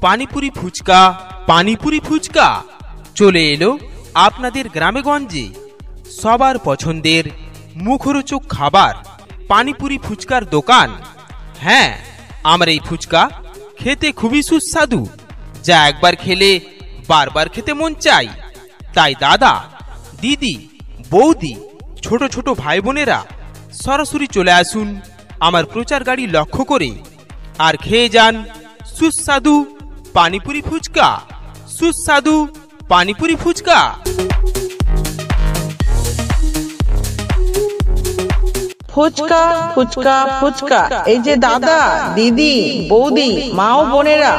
পানিপুরি ফুচকা পানিপুরি ফুচকা চলে এলো আপনাদের গ্রামেগঞ্জে সবার পছন্দের মুখরোচক খাবার পানিপুরি ফুচকার দোকান। হ্যাঁ, আমার এই ফুচকা খেতে খুবই সুস্বাদু, যা একবার খেলে বারবার খেতে মন চাই। তাই দাদা, দিদি, বৌদি, ছোট ছোট ভাই বোনেরা সরাসরি চলে আসুন আমার প্রচার গাড়ি লক্ষ্য করে আর খেয়ে যান সুস্বাদু পানিপুরি ফুচকা। সুস্বাদু পানিপুরি ফুচকা। ফুচকা ফুচকা ফুচকা, এই যে দাদা, দিদি, বৌদি, মা ও বোনেরা,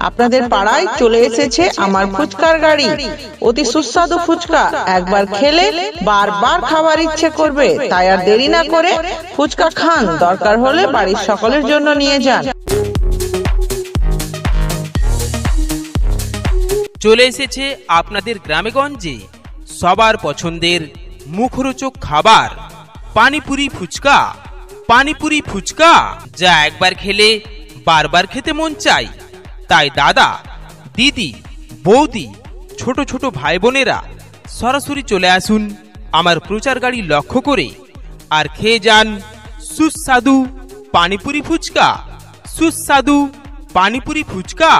আপনাদের পাড়ায় চলে এসেছে আমার ফুচকার গাড়ি। অতি সুস্বাদু ফুচকা, একবার খেলে বারবার খাবার ইচ্ছে করবে। তাই আর দেরি না করে ফুচকা খান, দরকার হলে বাড়ির সকলের জন্য নিয়ে যান। চলে এসেছে আপনাদের গ্রামেগঞ্জে সবার পছন্দের মুখরোচক খাবার পানিপুরি ফুচকা। পানিপুরি ফুচকা, যা একবার খেলে বারবার খেতে মন চাই। তাই দাদা, দিদি, বৌদি, ছোট ছোট ভাই বোনেরা সরাসরি চলে আসুন আমার প্রচার গাড়ি লক্ষ্য করে আর খেয়ে যান সুস্বাদু পানিপুরি ফুচকা। সুস্বাদু পানিপুরি ফুচকা।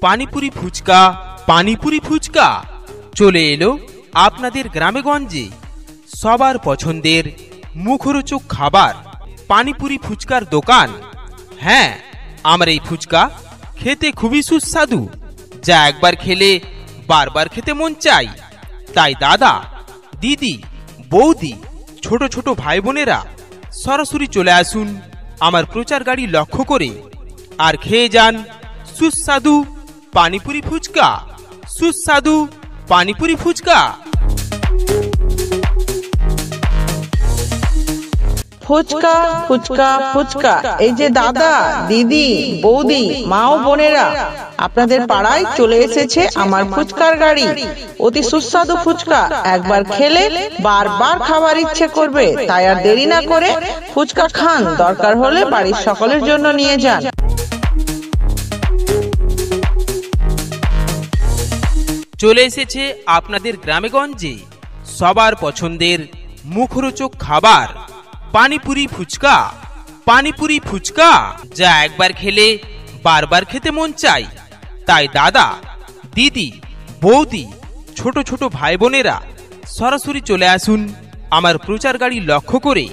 পানিপুরি ফুচকা পানিপুরি ফুচকা চলে এলো আপনাদের গ্রামেগঞ্জে সবার পছন্দের মুখরোচক খাবার পানিপুরি ফুচকার দোকান। হ্যাঁ, আমার এই ফুচকা খেতে খুবই সুস্বাদু, যা একবার খেলে বারবার খেতে মন চাই। তাই দাদা, দিদি, বৌদি, ছোট ছোট ভাই বোনেরা সরাসরি চলে আসুন আমার প্রচার গাড়ি লক্ষ্য করে আর খেয়ে যান সুস্বাদু পানিপুরি ফুচকা। সুস্বাদু পানিপুরি ফুচকা। ফুচকা ফুচকা ফুচকা, এই যে দাদা, দিদি, বৌদি, মা ও বোনেরা, আপনাদের পাড়ায় চলে এসেছে আমার ফুচকার গাড়ি। অতি সুস্বাদু ফুচকা, একবার খেলে বারবার খাবার ইচ্ছে করবে। তাই আর দেরি না করে ফুচকা খান, দরকার হলে বাড়ির সকলের জন্য নিয়ে যান। চলে এসেছে আপনাদের গ্রামেগঞ্জে সবার পছন্দের মুখরোচক খাবার পানিপুরি ফুচকা। পানিপুরি ফুচকা, যা একবার খেলে বারবার খেতে মন চাই। তাই দাদা, দিদি, বৌদি, ছোট ছোট ভাই বোনেরা সরাসরি চলে আসুন আমার প্রচার গাড়ি লক্ষ্য করে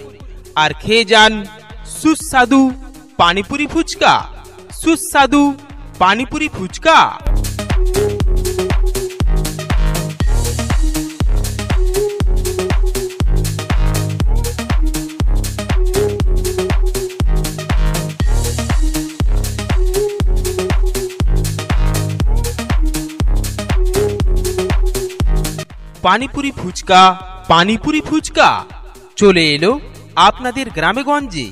আর খেয়ে যান সুস্বাদু পানিপুরি ফুচকা। সুস্বাদু পানিপুরি ফুচকা। পানিপুরি ফুচকা পানিপুরি ফুচকা চলে এলো আপনাদের গ্রামেগঞ্জে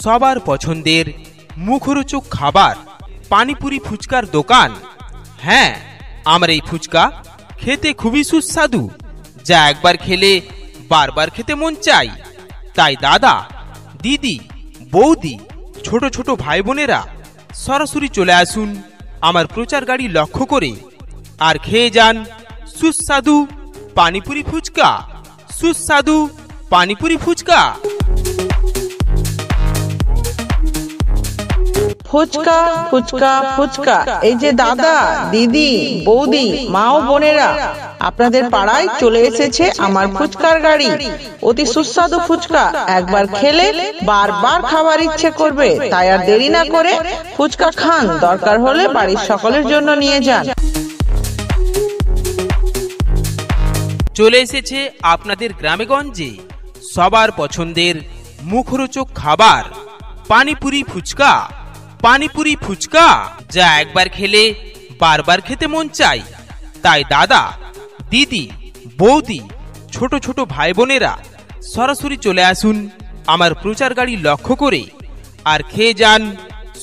সবার পছন্দের মুখরোচক খাবার পানিপুরি ফুচকার দোকান। হ্যাঁ, আমার এই ফুচকা খেতে খুবই সুস্বাদু, যা একবার খেলে বারবার খেতে মন চাই। তাই দাদা, দিদি, বৌদি, ছোট ছোট ভাই বোনেরা সরাসরি চলে আসুন আমার প্রচার গাড়ি লক্ষ্য করে আর খেয়ে যান সুস্বাদু পানিপুরি ফুচকা। সুস্বাদু পানিপুরি ফুচকা। ফুচকা ফুচকা ফুচকা, এই যে দাদা, দিদি, বৌদি, মা ও বোনেরা, আপনাদের পাড়ায় চলে এসেছে আমার ফুচকার গাড়ি। অতি সুস্বাদু ফুচকা, একবার খেলে বারবার খাবার ইচ্ছে করবে। তাই আর দেরি না করে ফুচকা খান, দরকার হলে বাড়ির সকলের জন্য নিয়ে যান। চলে এসেছে আপনাদের গ্রামেগঞ্জে সবার পছন্দের মুখরোচক খাবার পানিপুরি ফুচকা। পানিপুরি ফুচকা, যা একবার খেলে বারবার খেতে মন চাই। তাই দাদা, দিদি, বৌদি, ছোট ছোট ভাই বোনেরা সরাসরি চলে আসুন আমার প্রচার গাড়ি লক্ষ্য করে আর খেয়ে যান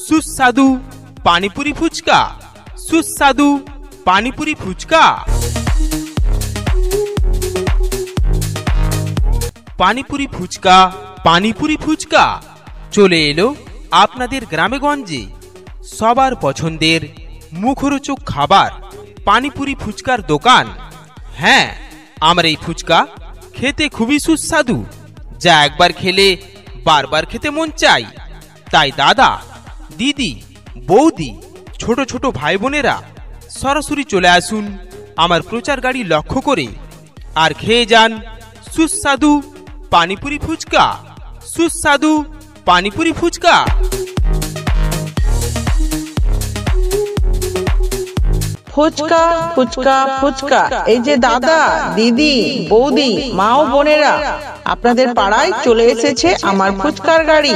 সুস্বাদু পানিপুরি ফুচকা। সুস্বাদু পানিপুরি ফুচকা। পানিপুরি ফুচকা পানিপুরি ফুচকা চলে এলো আপনাদের গ্রামেগঞ্জে সবার পছন্দের মুখরোচক খাবার পানিপুরি ফুচকার দোকান। হ্যাঁ, আমার এই ফুচকা খেতে খুবই সুস্বাদু, যা একবার খেলে বারবার খেতে মন চাই। তাই দাদা, দিদি, বৌদি, ছোট ছোট ভাই বোনেরা সরাসরি চলে আসুন আমার প্রচার গাড়ি লক্ষ্য করে আর খেয়ে যান সুস্বাদু পানিপুরি ফুচকা। সুস্বাদু পানিপুরি ফুচকা। ফুচকা ফুচকা ফুচকা। এই যে দাদা, দিদি, বৌদি, মা ও বোনেরা, আপনাদের পাড়ায় চলে এসেছে আমার ফুচকার গাড়ি।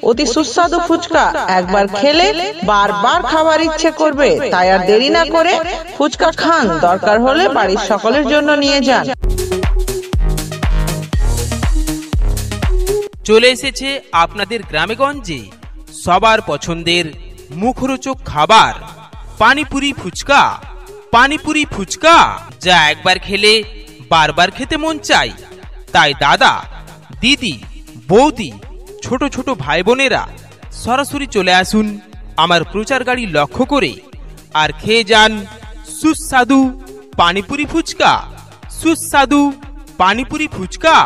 অতি সুস্বাদু ফুচকা, একবার খেলে বারবার খাবার ইচ্ছে করবে। তাই আর দেরি না করে ফুচকা খান, দরকার হলে বাড়ির সকলের জন্য নিয়ে যান। চলে এসেছে আপনাদের গ্রামেগঞ্জে সবার পছন্দের মুখরোচক খাবার পানিপুরি ফুচকা। পানিপুরি ফুচকা, যা একবার খেলে বারবার খেতে মন চাই। তাই দাদা, দিদি, বৌদি, ছোট ছোট ভাই বোনেরা সরাসরি চলে আসুন আমার প্রচার গাড়ি লক্ষ্য করে আর খেয়ে যান সুস্বাদু পানিপুরি ফুচকা। সুস্বাদু পানিপুরি ফুচকা।